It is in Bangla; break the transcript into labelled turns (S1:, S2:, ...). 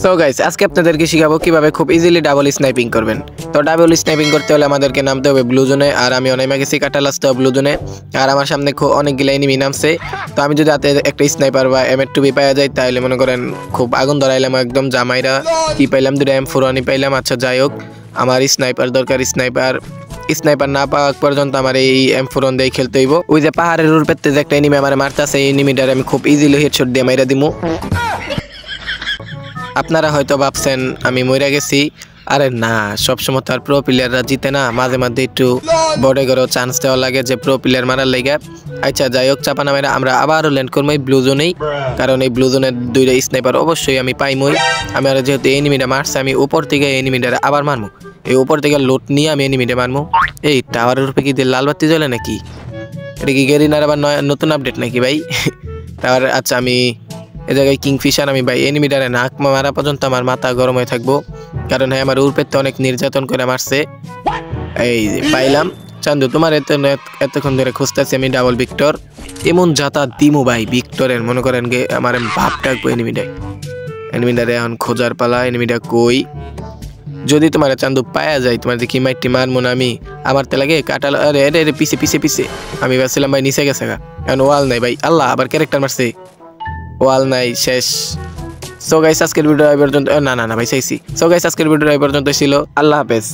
S1: সো গাইস আজকে আপনাদেরকে শিখাবো কিভাবে খুব ইজিলি ডাবল স্নাইপিং করবেন। তো ডাবল স্নাইপিং করতে হলে আমাদেরকে নামতে হবে ব্লু জোনে, আর আমি অনেক গেছি কাটালাসতে ব্লু জোনে, আর আমার সামনে অনেকগুলো এনিমি নামছে। তো আমি যদি হাতে একটা স্নাইপার বা M2B পাওয়া যায় তাহলে মনে করেন খুব আগুন ধরাইলাম, একদম জামাইরা কি পাইলাম, দুটো M4 পাইলাম। আচ্ছা যাই হোক, আমার স্নাইপার দরকার। স্নাইপার না পাওয়া পর্যন্ত আমার এই M4 দিয়ে খেলতে হইব। ওই যে পাহাড়ের উপরে যে একটা এনিমি আমার মারতেছে, এই এনিমিটার আমি খুব ইজিলি হেডশট দিয়ে মাইরা দিমু। আপনারা হয়তো ভাবছেন আমি মরে গেছি। আরে না, সবসময় তো আর প্রো প্লেয়াররা জিতে না, মাঝে মাঝে একটু বড় করেও চান্স দেওয়া লাগে যে প্রো প্লেয়ার মারার লাগে। আচ্ছা যাই হোক, চাপা নামেরা আমরা আবারও ল্যান্ড করবো এই ব্লু জোনেই, কারণ এই ব্লু জোনের দুইটা স্নাইপার অবশ্যই আমি পাইমই। আমি আর যেহেতু এনিমিটা মারছে, আমি উপর থেকে এনিমিটা আবার মারমু। এই উপর থেকে লোট নিয়ে আমি এনিমিটা মারমু। এই টাওয়ারের উপরে কি লাল বাতি জ্বলে নাকি? এটা কি গেরিনার আবার নতুন আপডেট নাকি ভাই? টাওয়ার আচ্ছা, আমি এ জায়গায় কিংফিশার আমি ভাই এনিমিটারে নাক মারা পর্যন্ত আমার মাথা গরম হয়ে থাকবো, কারণ হ্যাঁ আমার উরপেতে অনেক নির্যাতন করে মারছে। এই পাইলাম। চান্দু তোমার এতক্ষণ ধরে খুঁজতেছি আমি ডাবল ভিক্টর। এমন যাতা দিমু ভাই ভিক্টরের, মনে করেন গে আমার ভাব ডাকবো এনিমিটারে এখন খোঁজার পালা। এনিমিটা কই? যদি তোমার চান্দু পায়া যায়, তোমার দেখি মাইটি মারমো না আমি। আমার তো লাগে কাটাল। আরে আরে পিছে পিছে পিছে আমি ভাবছিলাম ভাই নিচে গেছে গা, এখন ওয়াল নাই ভাই। আল্লাহ, আবার ক্যারেক্টার মারছে, ওয়াল নাই, শেষ। সো গাইস আজকের ভিডিও এই পর্যন্ত। না না না ভাই চাইছি। সো গাইস আজকের ভিডিও এই পর্যন্ত ছিল। আল্লাহ হাফেজ।